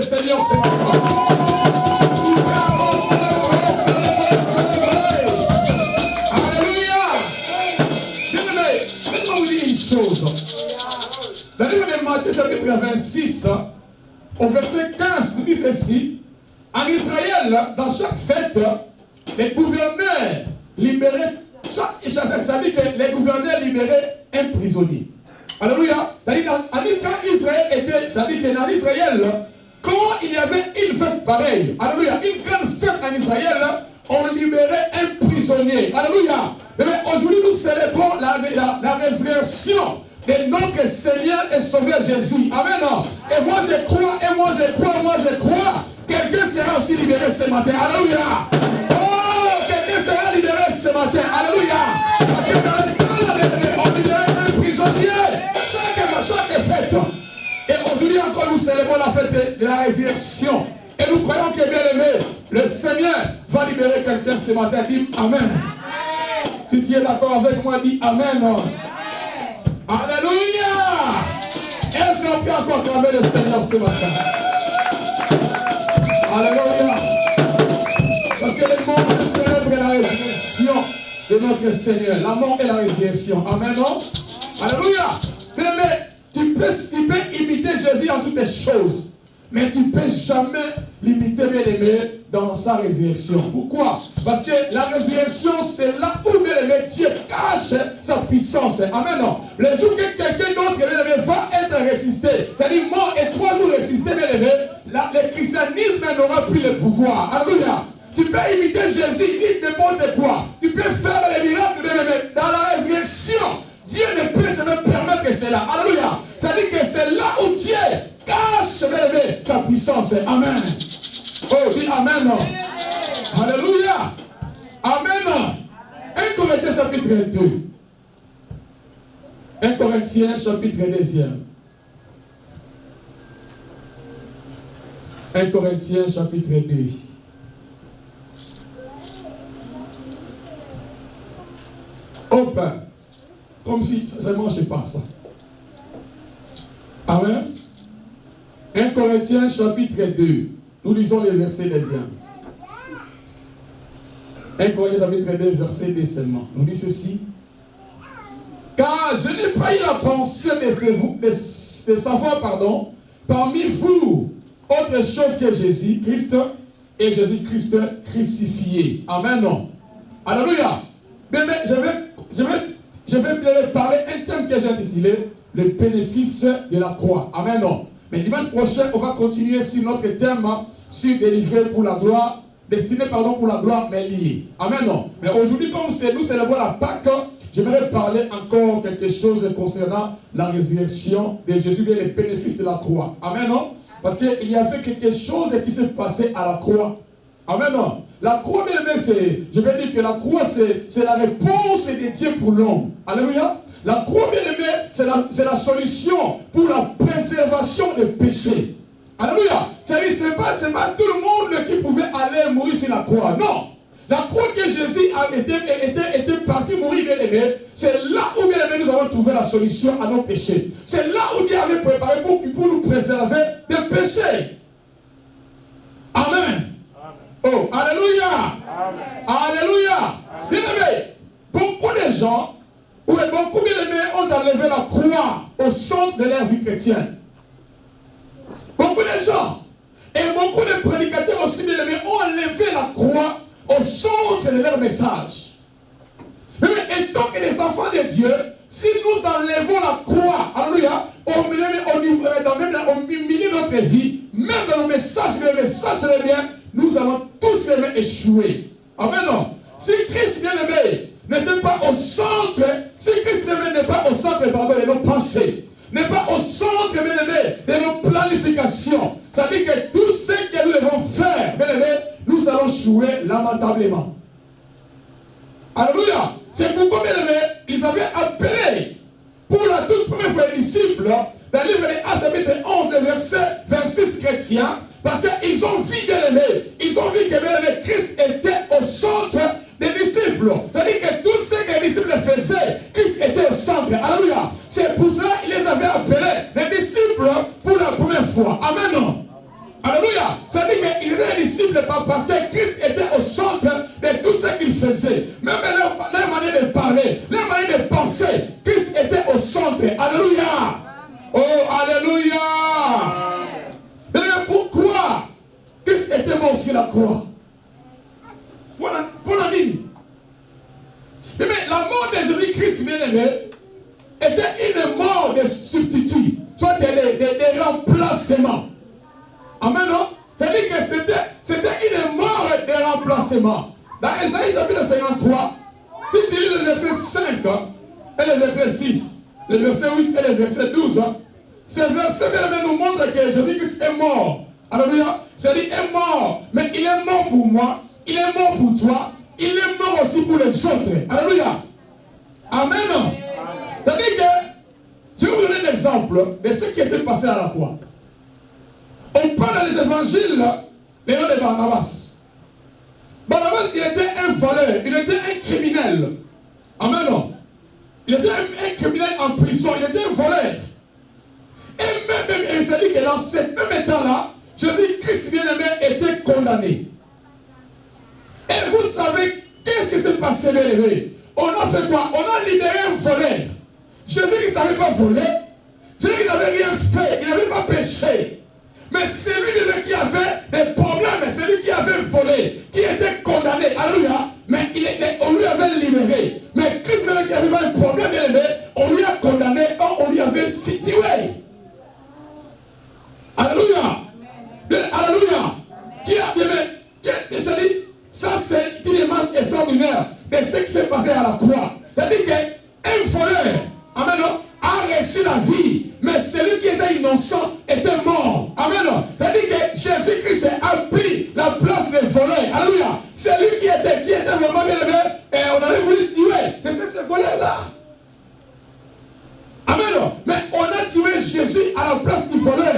Seigneur ce matin. Dans le livre de Matthieu, chapitre 26, au verset 15, nous dit ceci. En Israël, dans chaque fête, les gouverneurs libéraient, ça dit que les gouverneurs libéraient un prisonnier. Alléluia. C'est-à-dire, quand Israël était, ça dit qu'en Israël, quand il y avait une fête pareille, alléluia, une grande fête en Israël, on libérait un prisonnier. Alléluia. Mais aujourd'hui, nous célébrons la résurrection de notre Seigneur et Sauveur Jésus. Amen. Et moi je crois, quelqu'un sera aussi libéré ce matin. Alléluia. Oh, quelqu'un sera libéré ce matin. Alléluia. Parce que dans le temps, on libérait un prisonnier chaque fête. Et aujourd'hui encore, nous célébrons la fête de la résurrection. Et nous croyons que, bien aimé, le Seigneur va libérer quelqu'un ce matin. Dis Amen. Si tu es d'accord avec moi, dis Amen. Alléluia. Est-ce qu'on peut encore acclamer le Seigneur ce matin? Alléluia. Parce que le monde célèbre la résurrection de notre Seigneur. La mort et la résurrection. Amen. Alléluia. Mais tu peux imiter Jésus en toutes les choses. Mais tu ne peux jamais l'imiter, bien aimé, dans sa résurrection. Pourquoi? Parce que la résurrection, c'est là où, bien aimé, Dieu cache sa puissance. Amen. Le jour que quelqu'un d'autre, bien aimé, va être ressuscité, c'est-à-dire mort et 3 jours ressuscité, bien aimé, le christianisme n'aura plus le pouvoir. Alléluia. Tu peux imiter Jésus, dis n'importe quoi. Tu peux faire les miracles, bien aimé, dans la résurrection. Dieu ne peut se permettre cela. Alléluia. C'est-à-dire que c'est là où Dieu cache, bien aimé, sa puissance. Amen. Oh, dis Amen. Alléluia. Amen. 1 Corinthiens chapitre 2. 1 Corinthiens chapitre 2. 1 Corinthiens chapitre 2. Hop. Comme si ça ne marche pas, ça. Amen. 1 Corinthiens chapitre 2. Nous lisons les versets 2. 1 Corinthiens chapitre 2, verset 2 seulement. Nous dit ceci. Car je n'ai pas eu la pensée de savoir, parmi vous, autre chose que Jésus-Christ et Jésus-Christ crucifié. Amen. Alléluia. Mais je vais parler un thème que j'ai intitulé le bénéfice de la croix. Amen. Mais dimanche prochain, on va continuer sur notre thème sur délivrer pour la gloire, destiné pour la gloire, mais lié. Amen. Mais aujourd'hui, comme nous célébrons la Pâque, j'aimerais parler encore quelque chose concernant la résurrection de Jésus et les bénéfices de la croix. Amen. Parce qu'il y avait quelque chose qui s'est passé à la croix. Amen. La croix, bien aimé, je vais dire que la croix, c'est la réponse de Dieu pour l'homme. Alléluia. La croix, bien aimé, c'est la solution pour la préservation des péchés. Alléluia. C'est-à-dire, c'est pas tout le monde qui pouvait aller mourir sur la croix. Non. La croix que Jésus était parti mourir, bien aimé, c'est là où, bien aimé, nous avons trouvé la solution à nos péchés. C'est là où Dieu avait préparé pour nous préserver des péchés. Amen. Oh, alléluia. Amen. Alléluia. Bien aimé, beaucoup de gens, beaucoup bien aimés, ont enlevé la croix au centre de leur vie chrétienne. Beaucoup de gens et beaucoup de prédicateurs aussi bien aimés ont enlevé la croix au centre de leur message. Mais étant que les enfants de Dieu, si nous enlevons la croix, alléluia, au milieu de notre vie, même dans nos messages, c'est bien, nous allons tous échouer. Amen. Si Christ bien aimé n'était pas au centre, si Christ bien aimé n'est pas au centre de nos pensées, n'est pas au centre bien aimé de nos planifications, ça veut dire que tout ce que nous devons faire, bien aimé, nous allons échouer lamentablement. Alléluia. C'est pourquoi, bien aimé, ils avaient appelé pour la toute première fois les disciples dans le livre de Actes chapitre 11, le verset 26 chrétiens, parce qu'ils ont vu, bien aimé, ils ont vu que, bien aimé, Christ était au centre des disciples. C'est-à-dire que tout ce que les disciples faisaient, Christ était au centre. Alléluia. C'est pour cela qu'ils les avaient appelés les disciples pour la première fois. Amen. Alléluia. multiples pas parce que Christ était au centre de tout ce qu'il faisait. Même leur manière de parler, leur manière de penser, Christ était au centre. Alléluia. Oh, alléluia. Mais pourquoi Christ était mort sur la croix? Pour la vie. Mais la mort de Jésus-Christ, bien-aimé, était une mort de substitut, soit des remplacements. Amen, non? C'est-à-dire que c'était une mort de remplacement. Dans Ésaïe chapitre 53, si tu lis le verset 5 et le verset 6, le verset 8 et le verset 12, ce verset nous montre que Jésus-Christ est mort. Alléluia. C'est-à-dire est mort, mais il est mort pour moi, il est mort pour toi, il est mort aussi pour les autres. Alléluia. Amen. C'est-à-dire que, je vais vous donner un exemple de ce qui était passé à la croix. On parle dans les évangiles, les noms de Barnabas. Barnabas, il était un voleur, il était un criminel. Amen. Il était un criminel en prison, il était un voleur. Et même, il s'est dit que dans ce même temps-là, Jésus-Christ bien-aimé était condamné. Et vous savez, qu'est-ce qui s'est passé, bien-aimé? On a fait quoi? On a libéré un voleur. Jésus-Christ n'avait pas volé. Jésus-Christ n'avait rien fait. Il n'avait pas péché. Mais c'est lui qui avait des problèmes. C'est lui qui avait volé. Qui était condamné. Alléluia. Mais on lui avait libéré. Mais Christ qui avait pas un problème, bien-aimé, on lui a condamné. On lui avait tué. Alléluia. Alléluia. Qui a bien dit, ça c'est une image extraordinaire de ce qui s'est passé à la croix. C'est-à-dire qu'un voleur, amen, a reçu la vie, mais celui qui était innocent était mort. Amen. C'est-à-dire que Jésus-Christ a pris la place des voleurs. Alléluia. Celui qui était vraiment bien aimé, et on avait voulu tuer, c'était ce voleur-là. Amen. Mais on a tué Jésus à la place du voleur.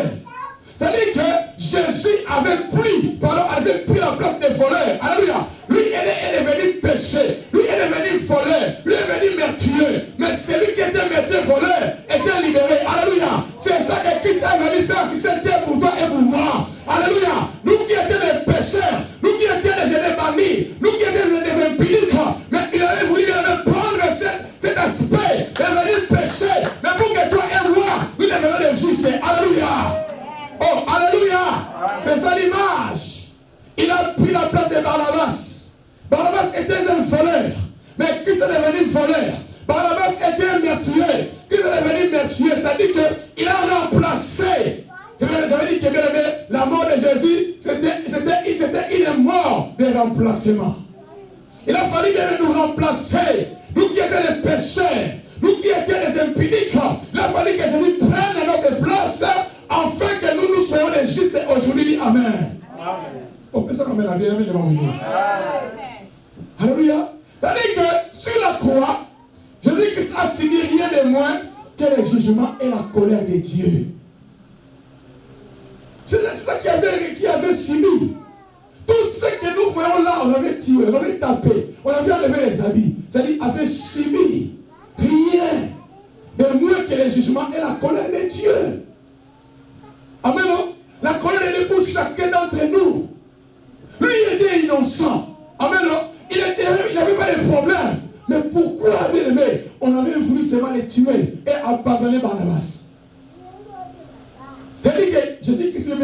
C'est-à-dire que Jésus avait pris la place des voleurs. Alléluia. Lui, il est devenu péché. Lui, il est devenu voleur. Lui, il est devenu meurtrier. Mais celui qui était meurtrier, voleur, était libéré. Alléluia. C'est ça que Christ est venu faire si c'était pour toi et pour moi. Alléluia. Nous qui étions des pécheurs, nous qui étions des bannis, nous qui étions des impudiques, mais il avait voulu prendre cet aspect, devenir péché. Mais pour que toi et moi, nous devenions des justes. Alléluia. Oh, alléluia. C'est ça l'image. Il a pris la place de Barnabas. Barnabas était un voleur. Mais Christ est devenu voleur. Barnabas était un meurtrier. Christ est devenu meurtrier. C'est-à-dire qu'il a remplacé. J'avais dit que bien aimé, la mort de Jésus, c'était une mort de remplacement. Il a fallu bien nous remplacer. Nous qui étions des pécheurs, nous qui étions des impudiques, il a fallu que Jésus prenne notre place. Afin que nous soyons les justes aujourd'hui. Amen. Oh, mais ça nous met la bien-aimée devant nous. Alléluia. C'est-à-dire que sur la croix, Jésus-Christ a subi rien de moins que le jugement et la colère de Dieu. C'est ça qui avait subi. Tout ce que nous voyons là, on avait tué, on avait tapé, on avait enlevé les habits. C'est-à-dire, avait subi rien de moins que le jugement et la colère de Dieu. Amen. La colère est pour chacun d'entre nous. Lui, il était innocent. Amen. Il n'avait pas de problème. Mais pourquoi, bien aimé, on avait voulu seulement les tuer et abandonner Barnabas? C'est-à-dire que Jésus-Christ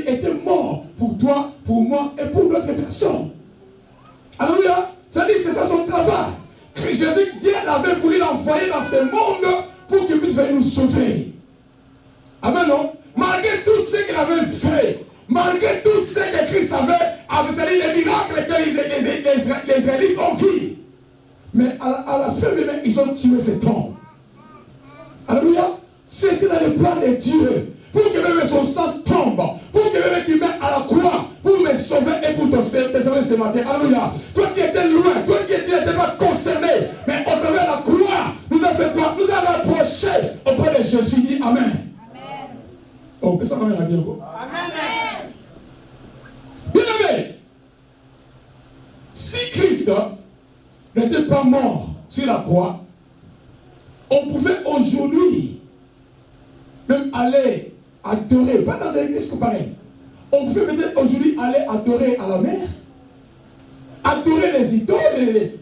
était mort pour toi, pour moi et pour d'autres personnes. Alléluia. C'est-à-dire que c'est ça son travail. Dieu avait voulu l'envoyer dans ce monde pour qu'il puisse venir nous sauver. Amen. Malgré tout ce qu'il avait fait, malgré tout ce que Christ avait c'est-à-dire les miracles que les Israélites ont vus. Mais à la fin, ils ont tué cet homme. Alléluia. C'était dans le plan de Dieu. Pour que même son sang tombe. Pour que même qu'il mette à la croix. Pour me sauver et pour te sauver ce matin. Alléluia. Toi qui étais loin, toi qui n'étais pas concerné. Mais au travers de la croix, nous a fait quoi? Nous a rapproché auprès de Jésus. Dit Amen. Oh, que ça ramène à bien. Amen. Bien aimé. Si Christ n'était pas mort sur la croix, on pouvait aujourd'hui même aller adorer, pas dans une église pareille. On pouvait peut-être aujourd'hui aller adorer à la mer, adorer les idoles,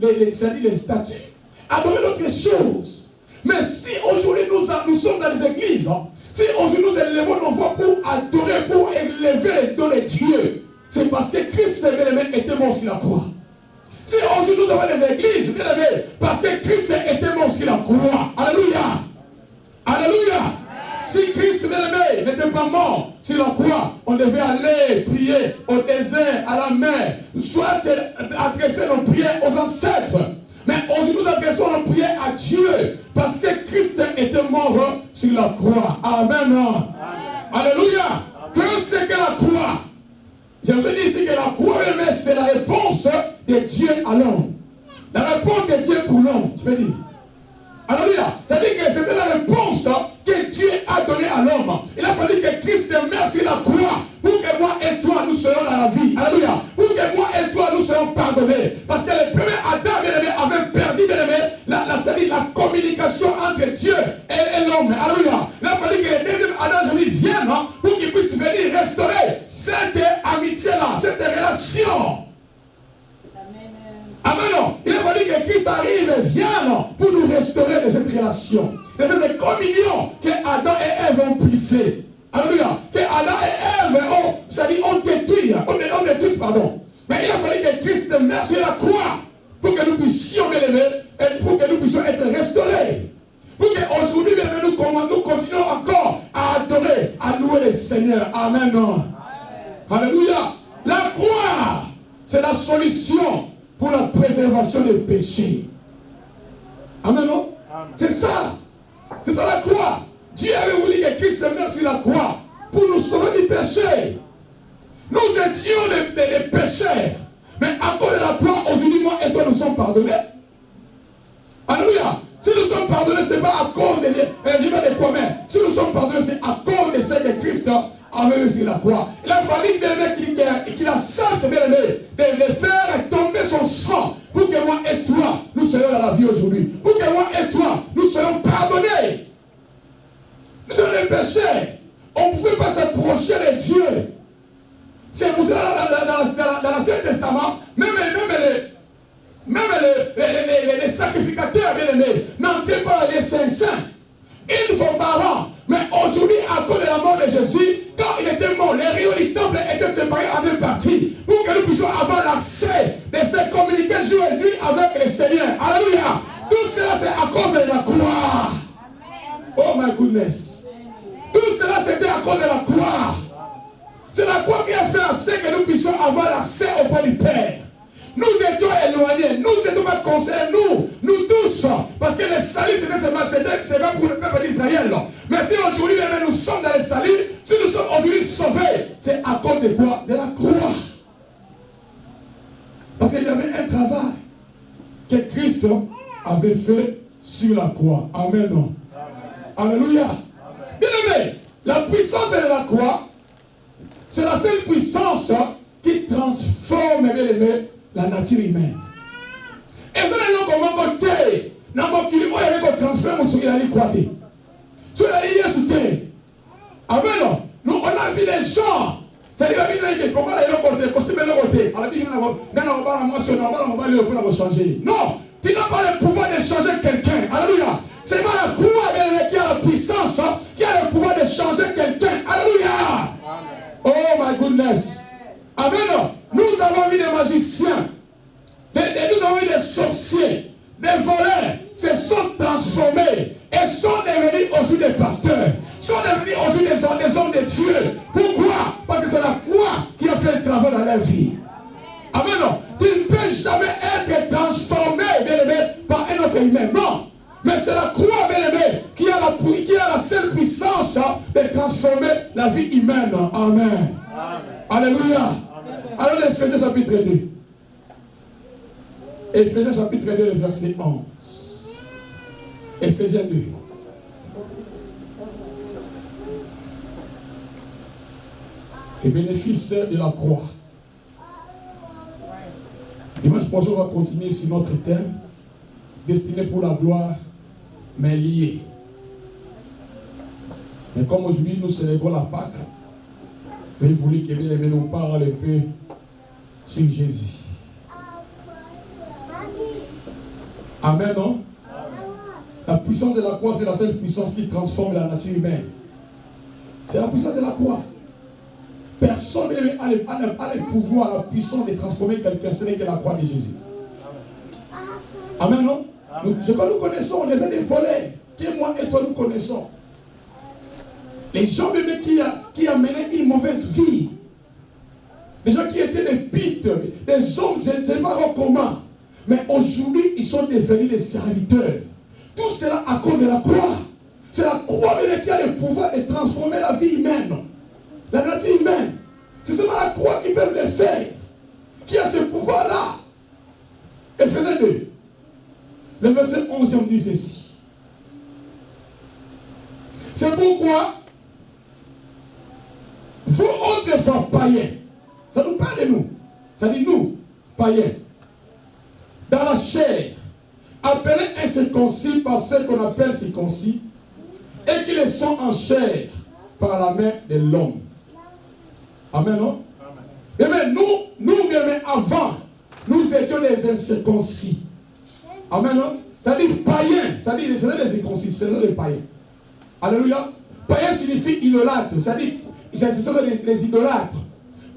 les statues, adorer d'autres choses. Mais si aujourd'hui nous sommes dans les églises, si aujourd'hui nous élevons nos voix pour adorer, pour élever les dons de Dieu, c'est parce que Christ était mort sur la croix. Si aujourd'hui nous avons des églises, bien aimés, parce que Christ était mort sur la croix. Alléluia. Alléluia. Si Christ, bien aimé, n'était pas mort sur la croix, on devait aller prier au désert, à la mer, soit adresser nos prières aux ancêtres. Mais aujourd'hui, nous adressons nos prières à Dieu parce que Christ était mort sur la croix. Amen. Amen. Alléluia. Que c'est que la croix? Je vous dis ici que la croix, c'est la réponse de Dieu à l'homme. La réponse de Dieu pour l'homme, je peux dire. Alléluia. C'est-à-dire que c'était la réponse que Dieu a donnée à l'homme. Il a fallu que Christ meure sur la croix pour que moi et toi nous soyons dans la vie. Alléluia. Pour que moi et toi nous soyons pardonnés. Parce que le premier Adam, bien-aimé, avait perdu, bien-aimé, la communication entre Dieu et l'homme. Alléluia. Il a fallu que le deuxième Adam vienne pour qu'il puisse venir restaurer cette amitié-là, cette relation. Amen. Il a fallu que Christ arrive et vienne pour nous restaurer de cette relation, de cette communion que Adam et Ève ont brisée. Alléluia. Que Adam et Ève ont détruit. On détruit, pardon. Mais il a fallu que Christ meure sur la croix pour que nous puissions m'élever et pour que nous puissions être restaurés. Pour qu'aujourd'hui, nous continuons encore à adorer, à louer le Seigneur. Amen. Alléluia. La croix, c'est la solution pour la préservation des péchés. Amen, non? C'est ça. C'est ça la croix. Dieu avait voulu que Christ meure sur la croix pour nous sauver du péché. Nous étions des pécheurs. Mais à cause de la croix, aujourd'hui, moi et toi, nous sommes pardonnés. Alléluia. Si nous sommes pardonnés, ce n'est pas à cause de quoi, mais si nous sommes pardonnés, c'est à cause de ce que Christ avait sur la croix. Il a fallu qu'il accepte de faire tomber son sang pour que moi et toi, nous soyons dans la vie aujourd'hui. Pour que moi et toi, nous soyons pardonnés. Nous sommes des péchés. On ne pouvait pas s'approcher de Dieu. C'est pour cela dans l'Ancien Testament, même les sacrificateurs, bien aimés, n'entraient pas les saints une fois par an. Mais aujourd'hui, à cause de la mort de Jésus, quand il était mort, les rideaux du temple étaient séparés en deux parties pour que nous puissions avoir l'accès de se communiquer jour et nuit avec le Seigneur. Alléluia. Tout cela, c'est à cause de la croix. Oh my goodness. Tout cela, c'était à cause de la croix. C'est la croix qui a fait en sorte que nous puissions avoir l'accès auprès du Père. Nous étions éloignés, nous n'étions pas concernés, nous tous, parce que le salut c'est pas pour le peuple d'Israël. Mais si aujourd'hui nous sommes dans le salut, si nous sommes aujourd'hui sauvés, c'est à cause de quoi? De la croix. Parce qu'il y avait un travail que Christ avait fait sur la croix. Amen. Alléluia. Bien aimé, la puissance de la croix, c'est la seule puissance qui transforme, bien aimé, la nature humaine. Et vous allez comment côté, dans mon kilo, il y avait transfert mon sourire à l'équateur. Sur la ligne sous terre. Amen. Nous, on a vu les gens. C'est-à-dire que comment ils ont côté, costume de côté. À la vie, on va changer. Non, tu n'as pas le pouvoir de changer quelqu'un. Alléluia. C'est pas la croix qui a la puissance, qui a le pouvoir de changer quelqu'un. Alléluia. Oh my goodness. Amen. Nous avons vu des magiciens, nous avons vu des sorciers, des voleurs, se sont transformés et sont devenus aujourd'hui des pasteurs, sont devenus aujourd'hui des hommes de Dieu. Pourquoi? Parce que c'est la croix qui a fait le travail dans leur vie. Amen. Tu ne peux jamais être transformé, bien aimé, par un autre humain. Non. Mais c'est la croix, bien aimé, qui a la seule puissance de transformer la vie humaine. Amen. Alléluia. Alors, Éphésiens chapitre 2. Éphésiens chapitre 2, le verset 11. Éphésiens 2. Les bénéfices de la croix. Dimanche prochain, on va continuer sur notre thème, destiné pour la gloire, mais lié. Mais comme aujourd'hui, nous célébrons la Pâque, J'ai voulu que bien aimé nous parle un peu sur Jésus. Amen, non? La puissance de la croix, c'est la seule puissance qui transforme la nature humaine. C'est la puissance de la croix. Personne n'a le pouvoir, la puissance de transformer quelqu'un, ce n'est que la croix de Jésus. Amen, non? Je crois que nous connaissons, on est des volets. Que moi et toi nous connaissons. Les gens même qui amenaient une mauvaise vie. Les gens qui étaient des pites, des hommes, c'est pas commun. Mais aujourd'hui, ils sont devenus des serviteurs. Tout cela à cause de la croix. C'est la croix même qui a le pouvoir de transformer la vie humaine. La nature humaine. C'est seulement la croix qui peut le faire. Qui a ce pouvoir-là. Éphésiens 2. Le verset 11 dit ceci. C'est pourquoi vous autrefois païens, ça nous parle de nous, ça dit nous, païens, dans la chair, appelés incirconcis par ceux qu'on appelle circoncis, et qui les sont en chair par la main de l'homme. Amen, non? Amen. Nous, avant, nous étions des incirconcis. Amen, non? Ça dit païens, ça dit les incirconcis, c'est les païens. Alléluia. Païen signifie idolâtre, ça dit ce sont les idolâtres.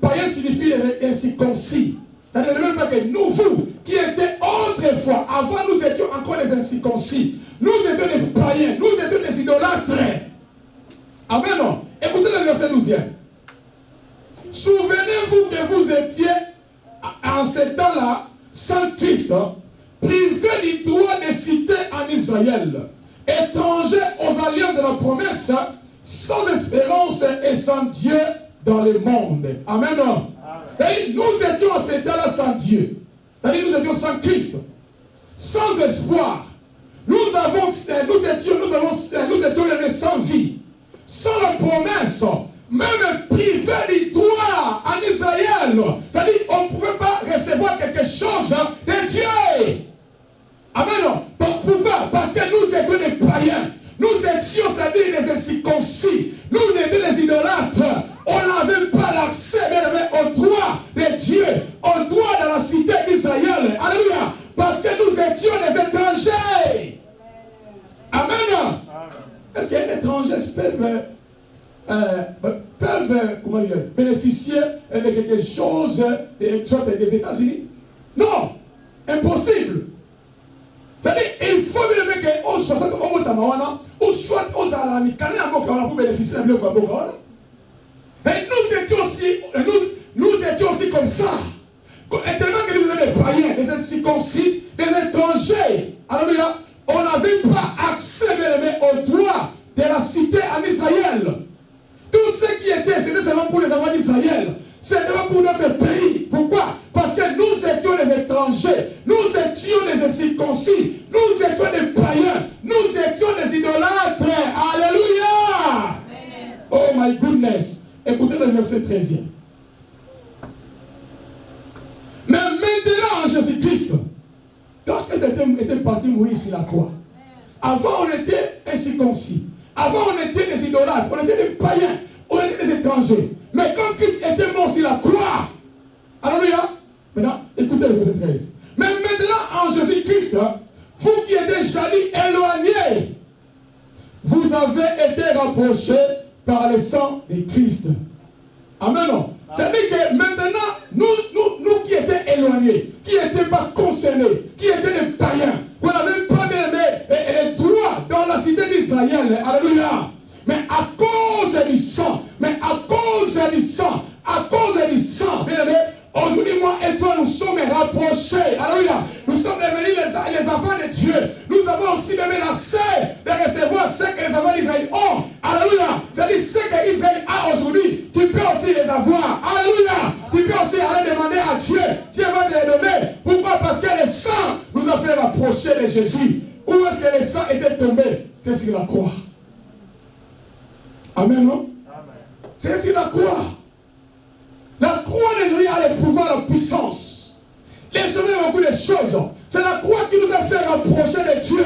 Païen signifie les incirconcis. C'est-à-dire même pas que nous, vous, qui étaient autrefois, avant nous étions encore des incirconcis. Nous étions des païens, nous étions des idolâtres. Amen, non? Écoutez le verset 12e. Souvenez-vous que vous étiez, en ce temps-là, sans Christ, privés du droit de cité en Israël, étrangers aux alliances de la promesse, sans espérance et sans Dieu dans le monde. Amen. Et nous étions en ce temps-là sans Dieu. C'est-à-dire nous étions sans Christ, sans espoir. Nous étions les sans vie, sans la promesse, même privés du droit en Israël. C'est-à-dire qu'on ne pouvait pas recevoir quelque chose de Dieu. Amen. Pourquoi? Parce que nous étions des païens. Nous étions, c'est-à-dire des incirconcis. Nous étions des idolâtres. On n'avait pas l'accès au droit de Dieu, au droit de la cité d'Israël. Alléluia. Parce que nous étions des étrangers. Amen. Est-ce qu'un étranger peuvent bénéficier de quelque chose, soit des États-Unis? Non. Impossible. C'est-à-dire, il faut bien que on soit au Motamawana, ou soit aux Alani, pour bénéficier de l'Okabokawana. Et nous étions aussi comme ça. Et tellement que nous étions des païens, des incirconcis, des étrangers. Alléluia. On n'avait pas accès au droit de la cité en Israël. Tout ce qui était, c'était seulement pour les enfants d'Israël. C'était pas pour notre pays. Pourquoi? Parce que nous étions des étrangers. Nous étions des incirconcis. Nous étions des païens. Nous étions des idolâtres. Alléluia. Amen. Oh my goodness. Écoutez le verset 13e. Mais maintenant en Jésus-Christ, quand était parti mourir sur la croix, avant on était incirconcis. Avant on était des idolâtres. On était des païens. On était des étrangers. Mais quand Christ était mort sur la croix, alléluia. Maintenant, écoutez le verset 13. Mais maintenant, en Jésus-Christ, vous qui étiez jadis éloignés, vous avez été rapprochés par le sang de Christ. Amen. C'est-à-dire que maintenant, nous qui étions éloignés, qui n'étaient pas concernés, qui étaient des païens, vous n'avez pas les droits dans la cité d'Israël. Alléluia. Mais à cause du sang, bien aimé, aujourd'hui, moi et toi, nous sommes rapprochés. Alléluia. Nous sommes devenus les enfants de Dieu. Nous avons aussi même l'accès de recevoir ce que les enfants d'Israël ont. Alléluia. C'est-à-dire ce que Israël a aujourd'hui, tu peux aussi les avoir. Alléluia. Tu peux aussi aller demander à Dieu. Dieu va te les donner. Pourquoi? Parce que le sang nous a fait rapprocher de Jésus. Où est-ce que le sang était tombé? C'était sur la croix. Amen, non? C'est sur la croix. La croix de Jésus a le pouvoir, la puissance. Les gens ont beaucoup de choses. C'est la croix qui nous a fait rapprocher de Dieu.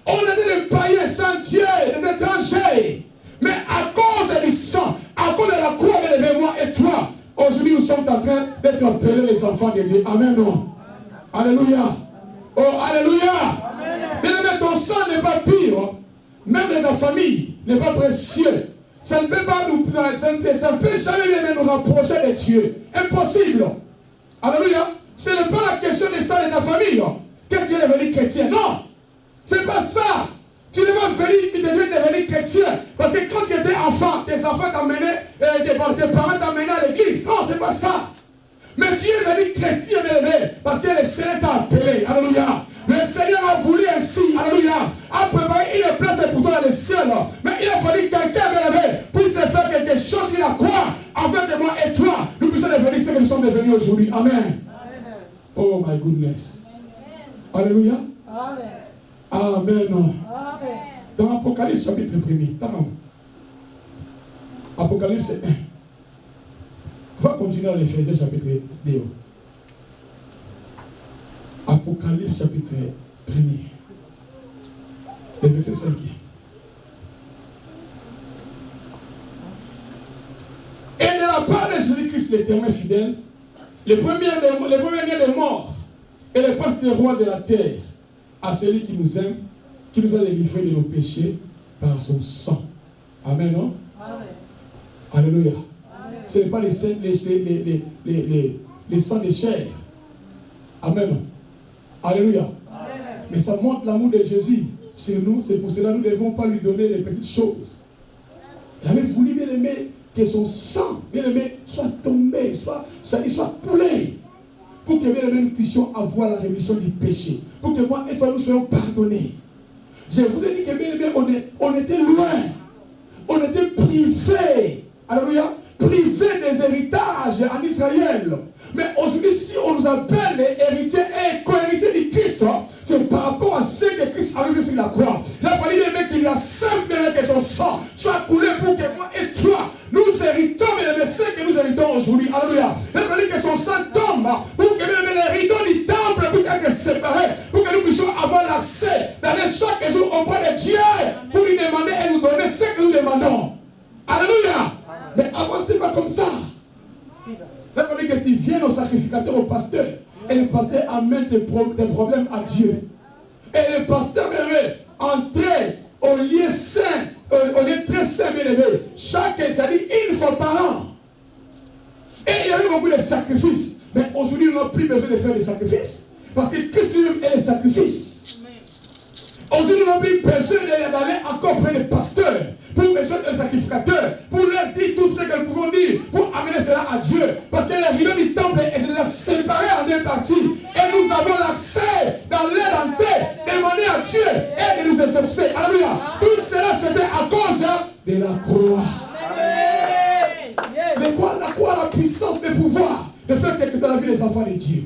On était des païens sans Dieu, des étrangers. Mais à cause du sang, à cause de la croix de moi appelés les enfants de Dieu. Amen. Non. Alléluia. Oh, alléluia. Bien-aimé, ton sang n'est pas pur. Même de ta famille n'est pas précieux. Ça ne peut pas ça ne peut jamais nous rapprocher de Dieu. Impossible. Alléluia. Ce n'est pas la question de ça de ta famille. Que tu es devenu chrétien. Non. Ce n'est pas ça. Tu devais devenir chrétien. Parce que quand tu étais enfant, tes enfants t'amenaient, tes parents t'amenaient à l'église. Non, ce n'est pas ça. Mais tu es devenu chrétien, bien-aimé, parce que le Seigneur t'a appelé. Alléluia. Le Seigneur a voulu ainsi, alléluia, a préparé une place pour toi dans le ciel. Mais il a fallu quelqu'un, bien-aimé, puisse faire quelque chose qu'il a croire avec moi et toi. Nous puissions devenir ce que nous sommes devenus aujourd'hui. Amen. Oh my goodness. Alléluia. Amen. Amen. Dans Apocalypse chapitre 1er, Apocalypse 1. On va continuer dans l'Éphésiens chapitre 2. Apocalypse chapitre 1er. Le verset 5. Et de la part de Jésus-Christ, l'éternel fidèle, les premiers des morts et les princes des rois de la terre, à celui qui nous aime, qui nous a délivrés de nos péchés par son sang. Amen, non? Amen. Alléluia. Amen. Ce n'est pas les sangs des chèvres. Amen. Alléluia. Amen. Mais ça montre l'amour de Jésus sur nous. C'est pour cela que nous ne devons pas lui donner les petites choses. Il avait voulu, bien aimé, que son sang, bien aimé, soit tombé, soit coulé. Pour que, bien aimé, nous puissions avoir la rémission du péché. Pour que moi et toi, nous soyons pardonnés. Je vous ai dit que, bien aimé, on était loin. On était privés. Alléluia. Privés des héritages en Israël. Mais aujourd'hui, si on nous appelle héritiers et co-héritiers du Christ, c'est par rapport à ce que Christ a fait sur la croix. Il a fallu qu'il y a simplement que son sang soit coulé pour que moi et toi, nous héritons, mais ce que nous héritons aujourd'hui. Alléluia. Il a fallu que son sang tombe pour que les rideaux du temple puissent être séparés, pour que nous puissions avoir l'accès d'aller chaque jour auprès de Dieu pour lui demander et nous donner ce que nous demandons. Alléluia. Mais avant, ce n'était pas comme ça. Il a fallu que tu viennes au sacrificateur, au pasteur. Et le pasteur amène tes problèmes à Dieu. Et le pasteur entrait au lieu saint, au lieu très saint, bien aimé. Ça dit une fois par an. Et il y avait beaucoup de sacrifices. Mais aujourd'hui, nous n'avons plus besoin de faire des sacrifices. Parce que Christ lui-même est le sacrifice. Aujourd'hui, nous n'avons plus besoin d'aller encore près des pasteurs, pour besoin des sacrificateurs, pour leur dire tout ce que nous pouvons dire, pour amener cela à Dieu. Parce que les rideaux du temple étaient séparés en deux parties. Et nous avons l'accès dans l'air entier, demander à Dieu et de nous exaucer. Alléluia. Tout cela, c'était à cause de la croix. Mais quoi? La croix a la puissance, le pouvoir de faire quelque chose dans la vie des enfants de Dieu.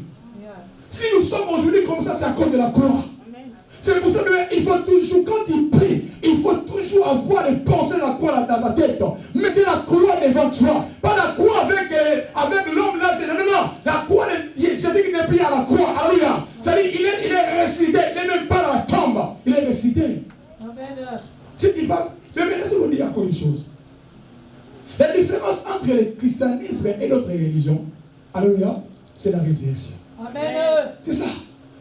Si nous sommes aujourd'hui comme ça, c'est à cause de la croix. C'est pour ça qu'il faut toujours, quand il prie, il faut toujours avoir des pensées de la croix dans ta tête. Mettez la croix devant toi. Pas la croix avec l'homme là. Non. La croix de Jésus qui n'est plus à la croix. Alléluia. C'est-à-dire qu'il est ressuscité. Il n'est même pas dans la tombe. Il est ressuscité. C'est différent. Mais maintenant, je vous dire encore une chose. La différence entre le christianisme et d'autres religions, alléluia, c'est la résurrection. Amen. C'est ça.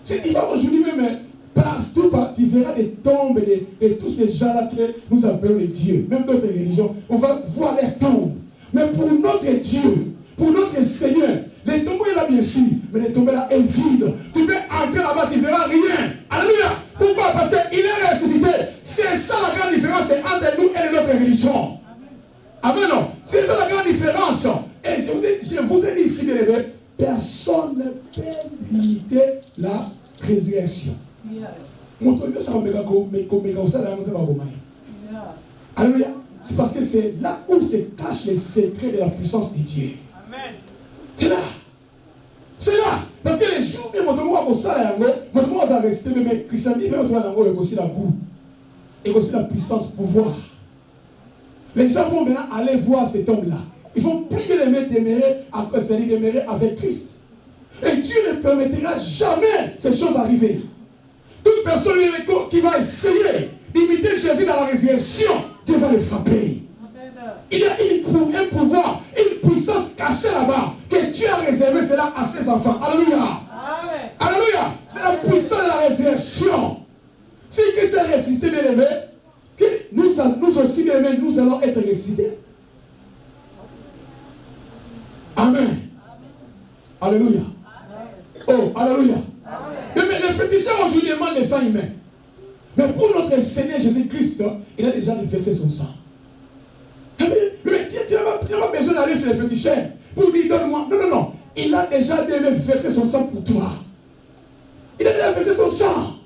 C'est différent aujourd'hui même. Partout, tu verras des tombes de tous ces gens-là que nous appelons les dieux. Même d'autres religions, on va voir les tombes. Mais pour notre Dieu, pour notre Seigneur, les tombeaux là bien sûr, mais les tombeaux là est vide. Tu peux entrer là-bas, tu ne verras rien. Alléluia. Pourquoi? Parce qu'il est ressuscité. C'est ça la grande différence entre nous et notre religion. Amen. C'est ça la grande différence. Et je vous ai dit ici, personne ne peut limiter la résurrection. Alléluia. C'est parce que c'est là où se cache le secret de la puissance de Dieu. Amen. C'est là. C'est là. Parce que les jours où on va rester, mais christianisme, on va aussi la goût. Et aussi la puissance, pouvoir. Les gens vont maintenant aller voir cet homme-là. Ils vont plus demeurer avec Christ. Et Dieu ne permettra jamais ces choses arriver. Toute personne qui va essayer d'imiter Jésus dans la résurrection, Dieu va le frapper. Il y a un pouvoir, une puissance cachée là-bas, que Dieu a réservé cela à ceux ressuscité, bien aimé, nous aussi, bien aimé, nous allons être ressuscités. Amen. Alléluia. Oh, alléluia. Mais les féticheurs aujourd'hui demandent le sang humain. Mais pour notre Seigneur Jésus-Christ, il a déjà versé son sang. Mais tu n'as pas besoin d'aller chez les féticheurs pour dire donne-moi. Non, non, non. Il a déjà versé son sang pour toi. Il a déjà versé son sang.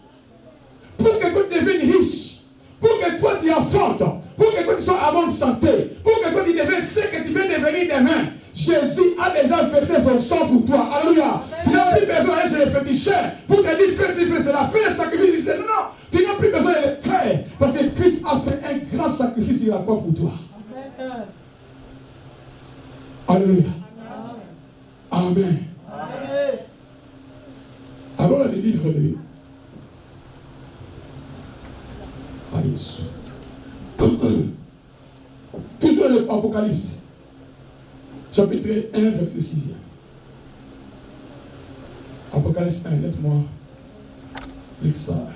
Pour que toi tu deviennes riche. Pour que toi tu affortes. Pour que toi tu sois en bonne santé. Pour que toi tu deviennes ce que tu veux devenir demain. Jésus a déjà versé son sang pour toi. Alléluia. Tu n'as plus besoin d'aller chez les féticheurs pour te dire fais cela. Fais le sacrifice. Non, non. Tu n'as plus besoin de le faire. Parce que Christ a fait un grand sacrifice sur la croix pour toi. Alléluia. Amen. Alors le livre de toujours l'Apocalypse, chapitre 1, verset 6. Apocalypse 1, laisse-moi lire ça.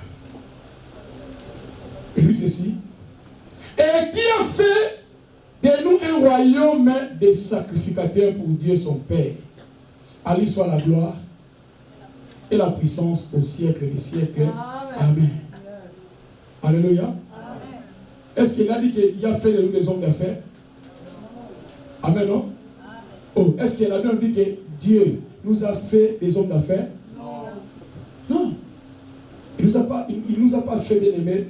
Et lui ceci. Et qui a fait de nous un royaume de sacrificateurs pour Dieu son Père. À lui soit la gloire et la puissance au siècle des siècles. Amen. Alléluia. Est-ce qu'il a dit qu'il a fait de nous des hommes d'affaires? Amen, non? Oh, est-ce qu'il a bien dit que Dieu nous a fait des hommes d'affaires? Non. Il ne nous a pas fait bien aimer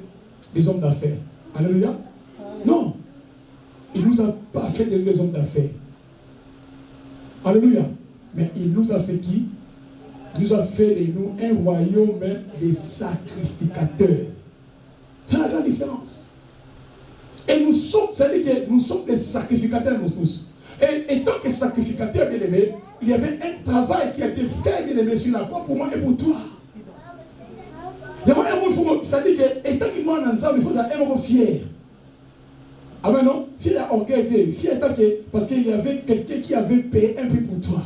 des hommes d'affaires. Alléluia. Non. Il ne nous a pas fait des hommes d'affaires. Alléluia. Mais il nous a fait qui? Il nous a fait de nous un royaume des sacrificateurs. C'est la grande différence. Et nous sommes, c'est-à-dire que nous sommes des sacrificateurs, nous tous. Et tant que sacrificateurs, bien aimés, il y avait un travail qui a été fait, bien aimé, sur la croix pour moi et pour toi. C'est-à-dire que, étant qu'il m'a ensemble, il faut être fier. Amen, non? Fier à orgueil, fier parce qu'il y avait quelqu'un qui avait payé un prix pour toi.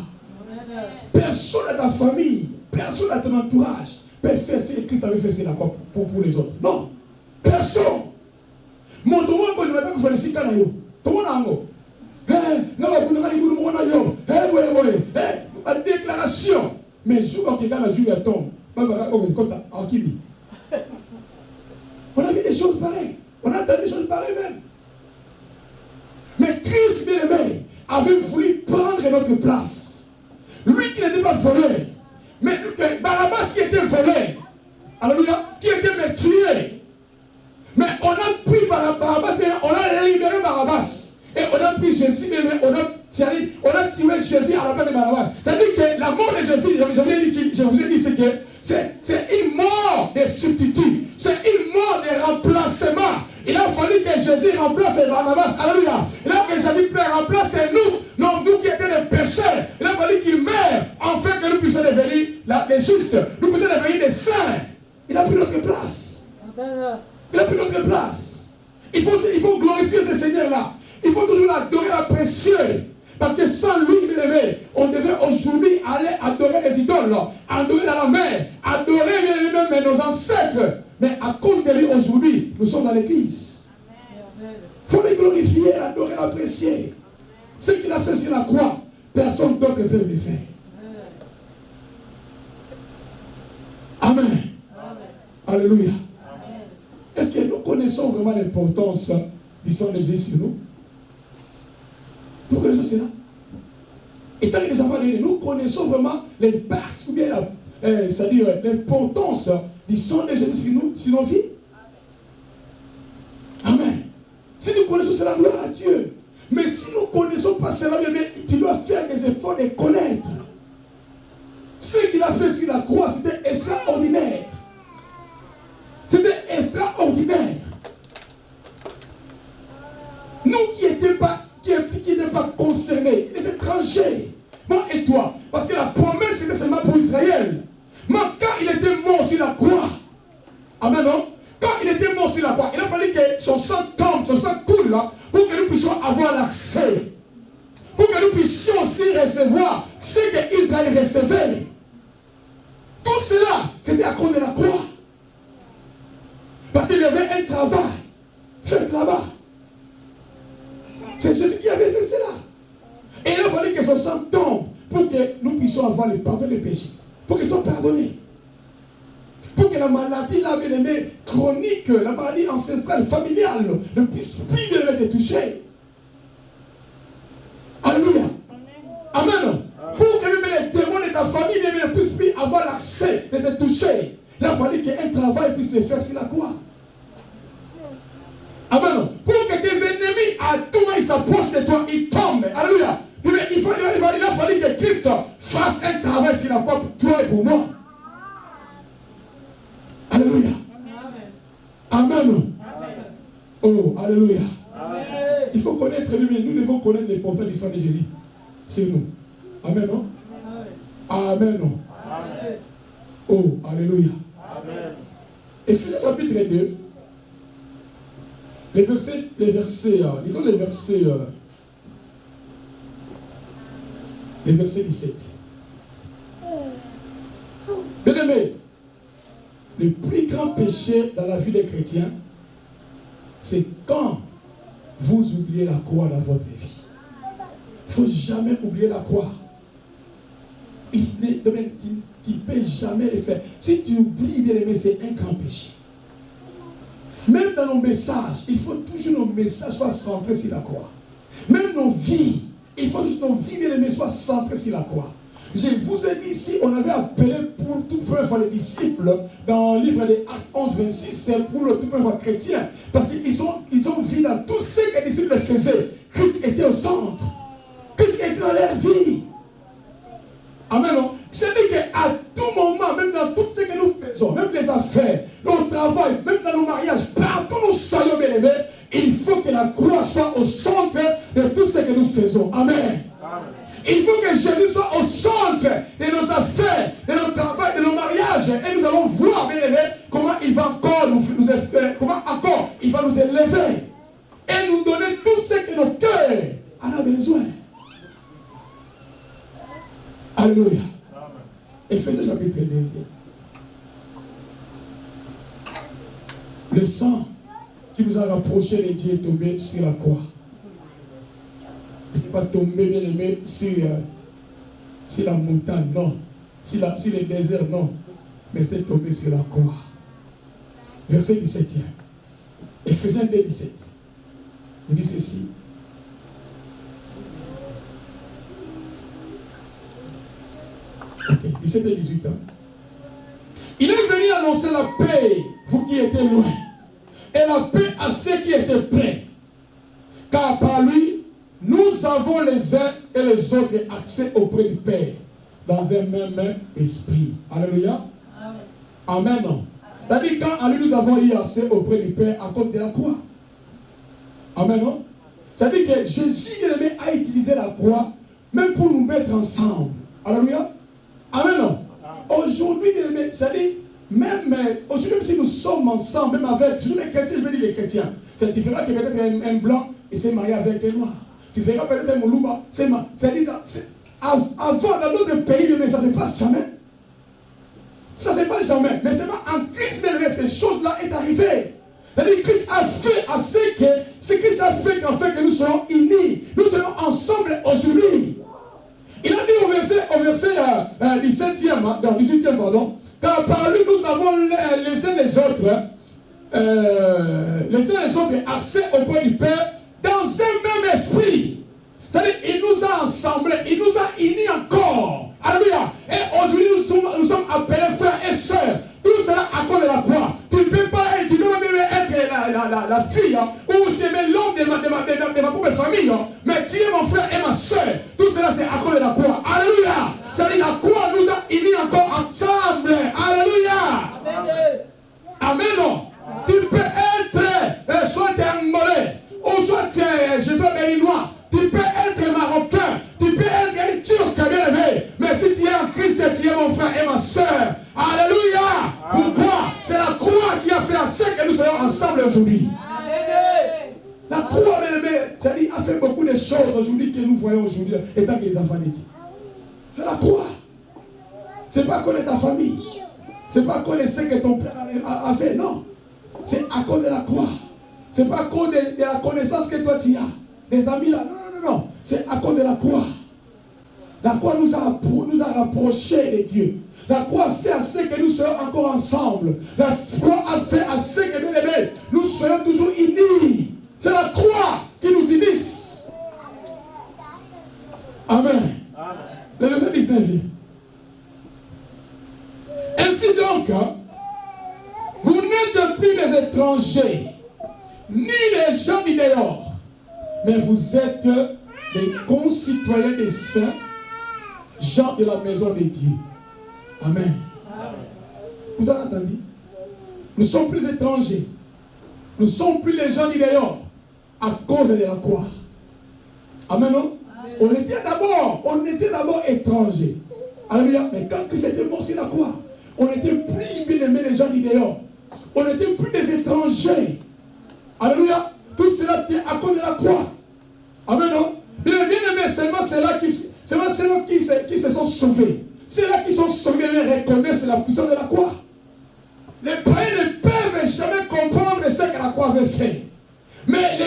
Personne dans ta famille, personne dans ton entourage peut faire ce que Christ avait fait sur la croix pour les autres. Non. Personne. Montre-moi quand nous avons fait le cycle. Tout le monde a déclaration. Mais je vois que la joue tombe. On a vu des choses pareilles. On a entendu des choses pareilles même. Mais Christ, bien aimé, avait voulu prendre notre place. Lui qui n'était pas volé. Mais Barabbas qui était volé. Alléluia. Qui était tué. Mais on a pris Barabbas, on a libéré Barabbas. Et on a pris Jésus, on a tiré Jésus à la place de Barabbas. C'est-à-dire que la mort de Jésus, je vous ai dit, c'est que c'est une mort de substitut. C'est une mort de remplacement. Il a fallu que Jésus remplace Barabbas. Alléluia. Il a fallu que Jésus remplace nous. Non, nous qui étions des pécheurs. Il a fallu qu'il meure afin que nous puissions devenir les justes. Nous puissions devenir des saints. Il a pris notre place. Il a pris notre place. Il faut glorifier ce Seigneur-là. Il faut toujours adorer la précieux. Parce que sans lui, bien aimé, on devait aujourd'hui aller adorer les idoles, adorer dans la mer, adorer même nos ancêtres. Mais à cause de lui, aujourd'hui, nous sommes dans l'église. Il faut les glorifier, adorer, l'apprécier. Ce qu'il a fait sur la croix, personne d'autre ne peut le faire. Amen. Alléluia. Est-ce que nous connaissons vraiment l'importance du sang de Jésus sur nous? Nous connaissons cela. Et tant que les enfants de Dieu, nous connaissons vraiment l'impact, ou bien c'est-à-dire l'importance du sang de Jésus sur nos vies. Amen. Si nous connaissons cela, gloire à Dieu. Mais si nous ne connaissons pas cela, tu dois faire des efforts de connaître. Ce qu'il a fait sur la croix, c'était extraordinaire. C'était extraordinaire. Nous qui n'étions pas concernés, les étrangers, moi et toi, parce que la promesse c'était seulement pour Israël. Mais quand il était mort sur la croix, amen, non? Quand il était mort sur la croix, il a fallu que son sang tombe, son sang coule là, pour que nous puissions avoir l'accès. Pour que nous puissions aussi recevoir ce que Israël recevait. Tout cela, c'était à cause de la croix. Parce que y avait un travail fait là-bas. C'est Jésus qui avait fait cela. Et il a fallu que son sang tombe pour que nous puissions avoir le pardon des péchés. Pour que tu sois pardonné. Pour que la maladie, la bien-aimée, chronique, la maladie ancestrale, familiale, ne puisse plus bien te toucher. Alléluia. Amen. Pour que les démons de ta famille ne puissent plus avoir l'accès de te toucher. Il a fallu qu'un travail puisse se faire sur la croix. Amen. Pour que tes ennemis, à tout moment, ils s'approchent de toi, ils tombent. Alléluia. Il a fallu que Christ fasse un travail sur la croix pour toi et pour moi. Alléluia. Amen. Amen. Oh, alléluia. Amen. Il faut connaître, nous devons connaître l'importance du sang de Jésus. C'est nous. Amen. Non? Amen. Non? Amen. Oh, alléluia. Amen. Éphésiens chapitre 2. Lisons les versets 17. Bien-aimés, le plus grand péché dans la vie des chrétiens, c'est quand vous oubliez la croix dans votre vie. Il ne faut jamais oublier la croix. Tu ne peux jamais le faire. Si tu oublies, bien-aimé, c'est un grand péché. Même dans nos messages, il faut toujours nos messages soient centrés sur la croix. Même nos vies, il faut que nos vies, bien-aimés, soient centrées sur la croix. Je vous ai dit ici, on avait appelé pour toute première fois les disciples dans le livre des Actes 11, 26, c'est pour le toute première fois chrétien. Parce qu'ils ont vu dans tout ce que les disciples faisaient, Christ était au centre. Christ était dans leur vie. Amen. C'est-à-dire qu'à tout moment, même dans tout ce que nous faisons, même les affaires, nos travail, même dans nos mariages, partout nous soyons bien-aimés, il faut que la croix soit au centre de tout ce que nous faisons. Amen. Amen. Il faut que Jésus soit au centre de nos affaires, de nos travail, de nos mariages. Et nous allons voir, bien aimé, comment il va encore nous élever. Et nous donner tout ce que nos cœurs en ont besoin. Alléluia. Éphésiens chapitre 2. Le sang qui nous a rapprochés de Dieu est tombé sur la croix. Il n'est pas tombé, bien aimé, sur la montagne, non. Sur le désert, non. Mais c'était tombé sur la croix. Verset 17. Éphésiens 2, 17. Il dit ceci. Ok, 17 et 18. Il est venu annoncer la paix, vous qui étiez loin, et la paix à ceux qui étaient près. Car par lui, nous avons les uns et les autres accès auprès du Père dans un même esprit. Alléluia. Amen. C'est-à-dire quand en lui nous avons eu accès auprès du Père à cause de la croix. Amen. C'est-à-dire que Jésus a utilisé la croix même pour nous mettre ensemble. Alléluia. Amen. Aujourd'hui, c'est-à-dire même aujourd'hui, même si nous sommes ensemble, même avec tous les chrétiens, je veux dire les chrétiens, c'est différent que peut-être un blanc et s'est marié avec un noir. Tu verras peut-être un Moulouba, c'est-à-dire avant dans d'autres pays, mais ça ne se passe jamais. Ça ne se passe jamais. Mais c'est pas en Christ que ces choses-là est arrivée. C'est-à-dire que Christ a fait à ce Christ a fait qu'en fait que nous serons unis, nous serons ensemble aujourd'hui. Il a dit au verset 18e, pardon, car par lui nous avons les uns les autres accès auprès du Père dans un même esprit. C'est-à-dire, il nous a assemblés, il nous a unis encore. Alléluia. Et aujourd'hui, nous sommes appelés frères et sœurs. Tout cela à cause de la croix. Tu ne peux pas être, tu ne peux même être la fille, ou tu es l'homme de ma propre famille, mais tu es mon frère et ma sœur. Tout cela, c'est à cause de la croix. Alléluia. C'est-à-dire, la croix nous a unis encore ensemble. Alléluia. Amen. Tu peux être, soit tu es angolais, ou soit tu es, je suis béninois. Tu peux être marocain, tu peux être un turc, bien aimé. Mais si tu es en Christ, tu es mon frère et ma soeur. Alléluia. Pourquoi? C'est la croix qui a fait à ce que nous soyons ensemble aujourd'hui. La croix, bien aimé, c'est-à-dire, a fait beaucoup de choses aujourd'hui que nous voyons aujourd'hui, étant que les enfants de Dieu. C'est la croix. C'est pas qu'on est ta famille. C'est pas qu'on est ce que ton père avait, non. C'est à cause de la croix. Ce n'est pas à cause de la connaissance que toi tu as. Des amis là. Non. C'est à cause de la croix. La croix nous a rapprochés de Dieu. La croix a fait assez que nous soyons encore ensemble. La croix a fait assez que, bien aimés, nous soyons toujours unis. C'est la croix qui nous unisse. Amen. Le verset 19. Ainsi donc, vous n'êtes plus les étrangers, ni les gens du dehors, mais vous êtes les concitoyens des saints, gens de la maison de Dieu. Amen. Vous avez entendu? Nous ne sommes plus étrangers. Nous ne sommes plus les gens du dehors à cause de la croix. Amen, non? On était d'abord étrangers. Alléluia. Mais quand Christ était mort sur la croix, on n'était plus bien aimés les gens du dehors. On n'était plus des étrangers. Alléluia. Tout cela était à cause de la croix. Amen, non? Bien aimés, seulement ceux-là qui se sont sauvés. Ceux-là qui sont sauvés reconnaissent la puissance de la croix. Les païens ne peuvent jamais comprendre ce que la croix avait fait. Mais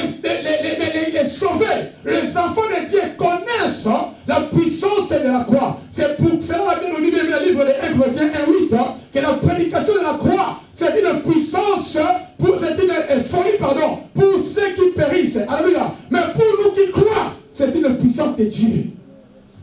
les sauvés, les enfants de Dieu connaissent la puissance de la croix. C'est pour cela la Bible nous dit dans le livre de 1 Corinthiens 1:8 que la prédication de la croix, c'est une puissance, c'est une folie, pour ceux qui périssent. Alléluia. Mais pour nous qui croient, c'est une puissance de Dieu.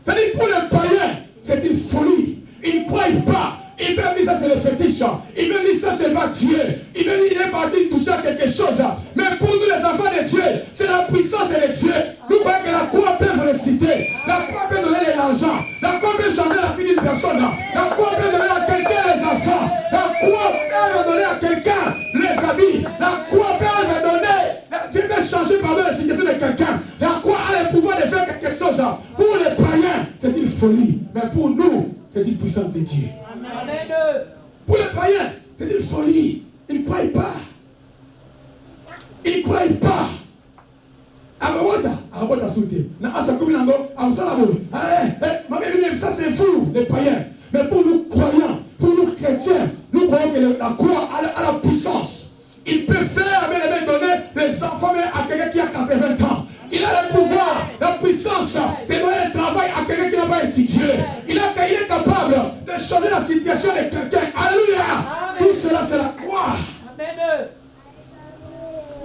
C'est-à-dire pour les païens, c'est une folie. Ils ne croient pas. Ils peuvent dire ça c'est le fétiche. Ils peuvent dire ça c'est pas Dieu. Ils peuvent dire il est parti toucher à quelque chose. Mais pour nous les enfants de Dieu, c'est la puissance de Dieu. Nous croyons que la croix peut réciter. La croix peut donner l'argent. La croix peut changer la vie d'une personne. La croix peut donner à quelqu'un les enfants. La croix peut donner à quelqu'un les habits. La croix peut donner. Tu peux changer la situation de quelqu'un. La croix a le pouvoir de faire quelque chose. Pour les païens, c'est une folie. Mais pour nous, c'est une puissance de Dieu. Amen. Pour les païens, c'est une folie. Ils ne croient pas. Ils ne croient pas. Ça c'est fou, les païens. Mais pour nous croyants, pour nous chrétiens, nous croyons que la croix a la puissance. Il peut faire, mais donner les enfants à quelqu'un qui a 80 ans. Il a le pouvoir, la puissance de donner le travail à quelqu'un qui n'a pas étudié. Il est capable de changer la situation de quelqu'un. Alléluia. Tout cela, c'est la croix. Amen.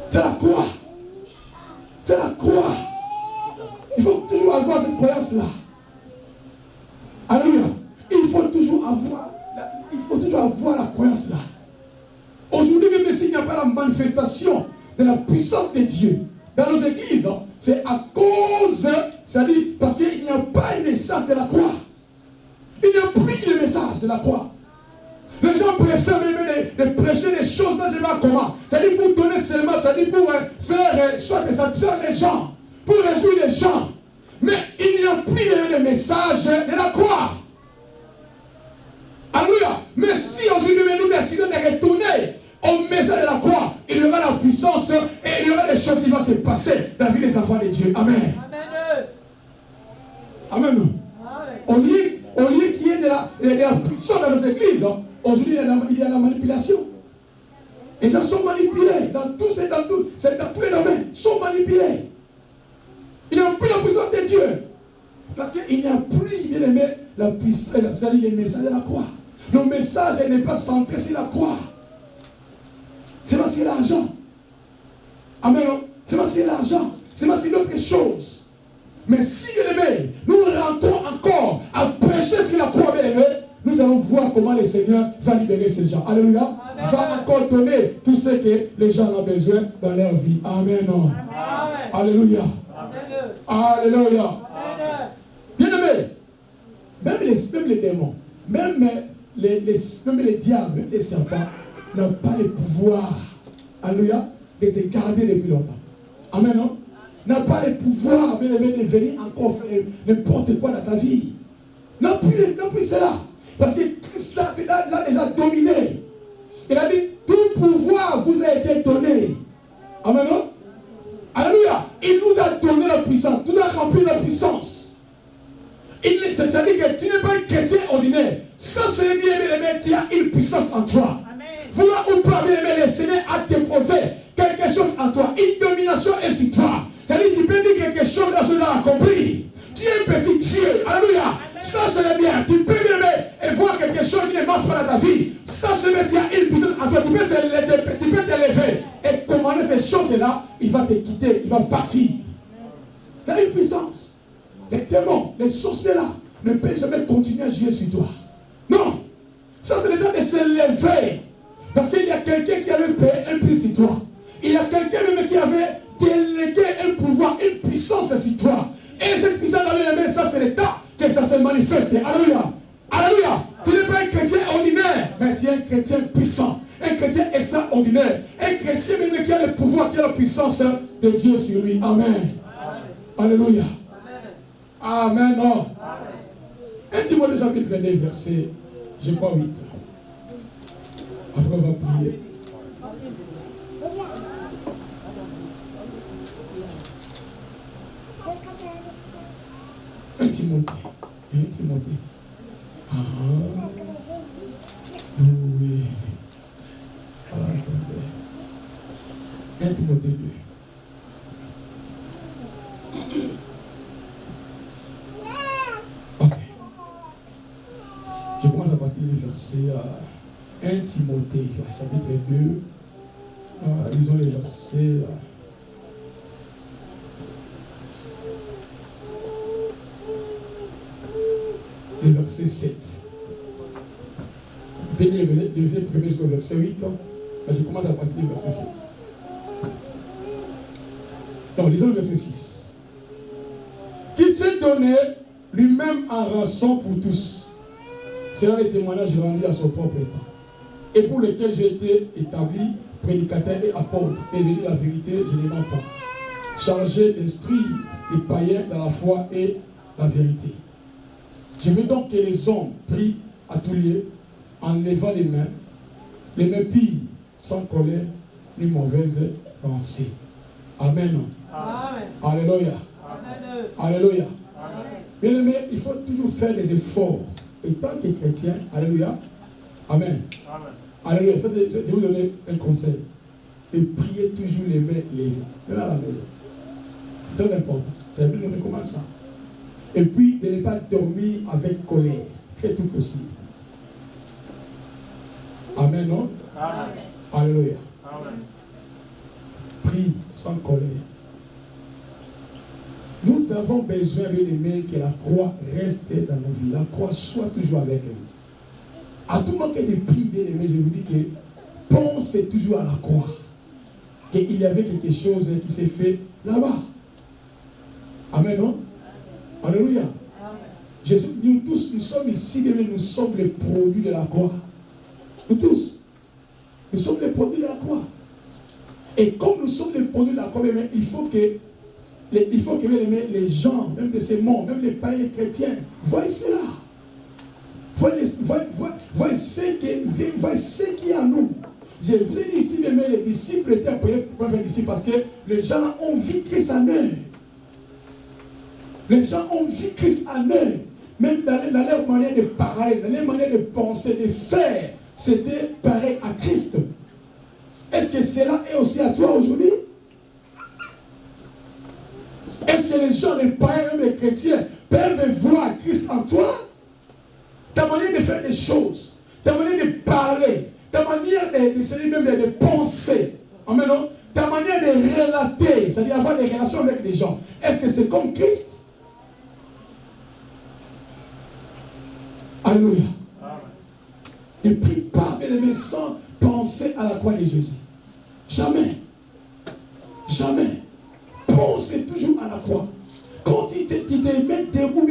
C'est la croix. C'est la croix. Il faut toujours avoir cette croyance-là. Alléluia. Il faut toujours avoir la croyance-là. Aujourd'hui, même s'il n'y a pas la manifestation de la puissance de Dieu dans nos églises, c'est à cause, c'est-à-dire parce qu'il n'y a pas un message de la croix. Il n'y a plus le message de la croix. Les gens préfèrent de prêcher des choses, je ne sais pas comment. C'est-à-dire pour donner seulement, c'est-à-dire pour faire, soit satisfaire les gens, pour réjouir les gens. Mais il n'y a plus le message de la croix. Alléluia. Mais si aujourd'hui nous décidons de retourner au message de la croix, il y aura la puissance et il y aura des choses qui vont se passer dans la vie des enfants de Dieu. Amen. Amen. Amen. Au lieu qu'il y ait de la puissance dans nos églises, aujourd'hui il y a la manipulation. Les gens sont manipulés dans tous les domaines. Ils sont manipulés. Il n'y a plus la puissance de Dieu. Parce qu'il n'y a plus, bien aimé, la puissance, c'est-à-dire le message de la croix. Le message n'est pas centré sur la croix. C'est pas sur l'argent. Amen. C'est pas sur l'argent. C'est pas sur d'autres choses. Mais si, bien aimé, nous rentrons encore à prêcher sur la croix, bien aimé, nous allons voir comment le Seigneur va libérer ces gens. Alléluia. Amen. Va encore donner tout ce que les gens ont besoin dans leur vie. Amen. Amen. Alléluia. Amen. Alléluia. Amen. Bien aimé, même les démons, même les diables, même les serpents n'ont pas le pouvoir, alléluia, de te garder depuis longtemps. Amen, non? N'a pas le pouvoir, bien aimé, de venir encore faire n'importe quoi dans ta vie. Non plus cela. Parce que Christ l'a déjà dominé. Il a dit, tout pouvoir vous a été donné. Amen, non? Alléluia. Il nous a donné la puissance. Il nous a rempli la puissance. C'est-à-dire que tu n'es pas un chrétien ordinaire. Ça, c'est bien aimé, tu as une puissance en toi. Vouloir ou pas, bien aimé, le Seigneur a prier et commander ces choses-là, il va te quitter, il va partir. Il y a une puissance. Les démons, les sorciers-là ne peuvent jamais continuer à jouer sur toi. Non. Ça, c'est le temps de se lever. Parce qu'il y a quelqu'un qui avait payé un prix sur toi. Il y a quelqu'un même qui avait délégué un pouvoir, une puissance sur toi. Et cette puissance, ça, c'est le temps que ça se manifeste. Alléluia. Alléluia. Tu n'es pas un chrétien ordinaire, mais tu es un chrétien puissant. Un chrétien extraordinaire. Un chrétien même qui a le pouvoir, qui a la puissance de Dieu sur lui. Amen. Amen. Alléluia. Amen. Amen. 1 Timothée chapitre 2, verset, je crois 8. Après, on va prier. Un Timothée. Ah. Oui. Ah, attendez. 1 Timothée 2. Ok. Je commence à partir du verset 1 Timothée, chapitre 2. Lisons les versets. Le verset 7. Béni le verset 1 jusqu'au verset 8. Je commence à partir du verset 7. Non, lisons le verset 6. Qui s'est donné lui-même en rançon pour tous. C'est là le témoignage rendu à son propre temps. Et pour lequel j'ai été établi prédicateur et apôtre. Et je dis la vérité, je ne mens pas. Chargé d'instruire les païens dans la foi et la vérité. Je veux donc que les hommes prient à tous lieux en levant les mains pires, sans colère ni mauvaise pensée. Amen. Amen. Alléluia. Amen. Alléluia. Bien aimé, il faut toujours faire des efforts. Et tant que chrétien, alléluia. Amen. Amen. Alléluia. Ça, je vais vous donner un conseil. Et prier toujours les mains levées. Même à la maison. C'est très important. Ça nous recommande ça. Et puis, de ne pas dormir avec colère. Faites tout possible. Amen, non? Amen. Alléluia. Amen. Prie sans colère. Nous avons besoin, bien aimé, que la croix reste dans nos vies. La croix soit toujours avec nous. À tout moment que tu pries, bien aimé, je vous dis que pensez toujours à la croix. Qu'il y avait quelque chose qui s'est fait là-bas. Amen, non? Alléluia. Jésus, nous tous, nous sommes ici, mais nous sommes les produits de la croix. Nous tous. Nous sommes les produits de la croix. Et comme nous sommes les produits de la croix, il faut que les gens, même de ces mondes, même les païens, les chrétiens, voient cela. Voient ce qui est en nous. Je vous ai dit ici, mais les disciples étaient appelés pour venir ici parce que les gens ont vu Christ en eux. Les gens ont vu Christ en eux. Même dans leur manière de parler, dans leur manière de penser, de faire, c'était pareil à Christ. Est-ce que cela est aussi à toi aujourd'hui? Est-ce que les gens, les païens, même les chrétiens, peuvent voir Christ en toi? Ta manière de faire des choses, ta manière de parler, ta manière de penser, amen, non? Ta manière de relater, c'est-à-dire avoir des relations avec les gens. Est-ce que c'est comme Christ? Alléluia. Ne prie pas, bien aimé, sans penser à la croix de Jésus. Jamais. Jamais. Pensez toujours à la croix. Quand tu te mets debout,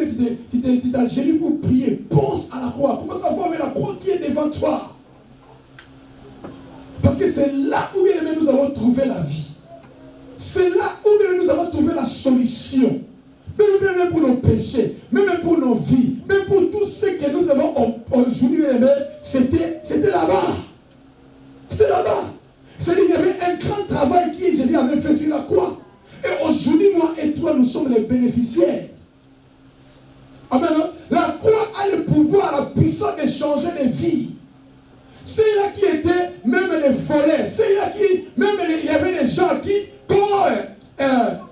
tu t'agenouilles pour prier, pense à la croix. Commence à voir avec la croix qui est devant toi. Parce que c'est là où, bien aimé, nous avons trouvé la vie. C'est là où, bien aimé, nous avons trouvé la solution. Même pour nos péchés, même pour nos vies, même pour tout ce que nous avons aujourd'hui, c'était là-bas. C'était là-bas. C'est-à-dire qu'il y avait un grand travail que Jésus avait fait sur la croix. Et aujourd'hui, moi et toi, nous sommes les bénéficiaires. Amen. La croix a le pouvoir, la puissance de changer les vies. C'est là qui étaient même les voleurs. C'est là qui, même il y avait des gens qui,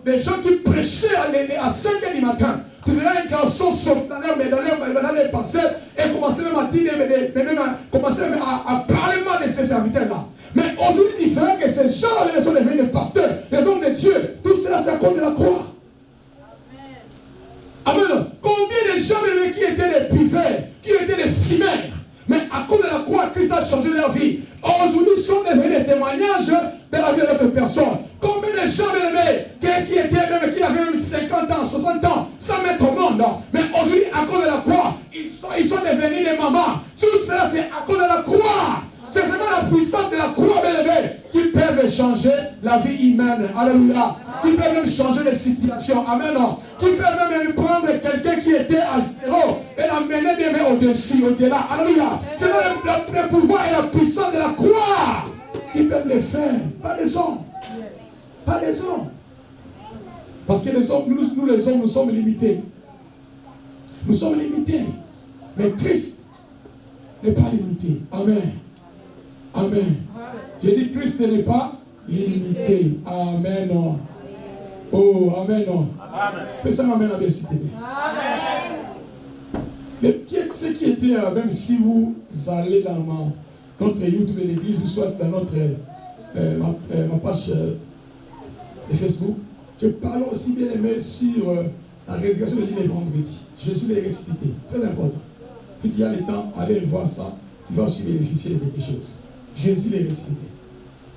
des gens qui prêchaient à 5 h du matin. Tu verras un garçon sortir dans les parcelles et commencer même à dire, commencer même à parler mal de ces serviteurs-là. Mais aujourd'hui, il faudrait que ces gens gens là, ils sont devenus des pasteurs, les hommes de Dieu. Tout cela, c'est à cause de la croix. Amen. Combien de gens qui étaient des buveurs, qui étaient des fumeurs, mais à cause de la croix, Christ a changé leur vie. Aujourd'hui, ils sont devenus des témoignages de la vie de notre personne. Combien de gens qui avaient même 50 ans, 60 ans, sans mettre au monde. Mais aujourd'hui, à cause de la croix, ils sont devenus des mamans. Tout cela, c'est à cause de la croix. C'est seulement la puissance de la croix, bien-aimé, qui peut changer la vie humaine. Alléluia. Qui peut même changer les situations. Amen. Qui peut même prendre quelqu'un qui était à zéro et l'amener bien au-dessus, au-delà. Alléluia. C'est le pouvoir et la puissance de la croix qui peuvent le faire. Pas les hommes. Pas les hommes. Parce que les hommes, nous les hommes, nous sommes limités. Nous sommes limités. Mais Christ n'est pas limité. Amen. Amen. J'ai dit Christ n'est pas limité. Amen. Oh, amen. Personne m'amène à s'il te plaît. Amen. Ce qui était, même si vous allez dans notre YouTube de l'église, ou soit dans notre ma page de Facebook, je parle aussi bien aimé sur la résurrection de l'île vendredi. Jésus est ressuscité. Très important. Si tu as le temps, allez voir ça. Tu vas aussi bénéficier de quelque chose. Jésus est ressuscité.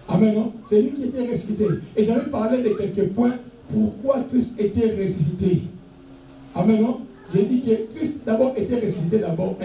Amen. Non? C'est lui qui était ressuscité. Et j'avais parlé de quelques points. Pourquoi Christ était ressuscité? Amen. Non? J'ai dit que Christ d'abord était ressuscité d'abord,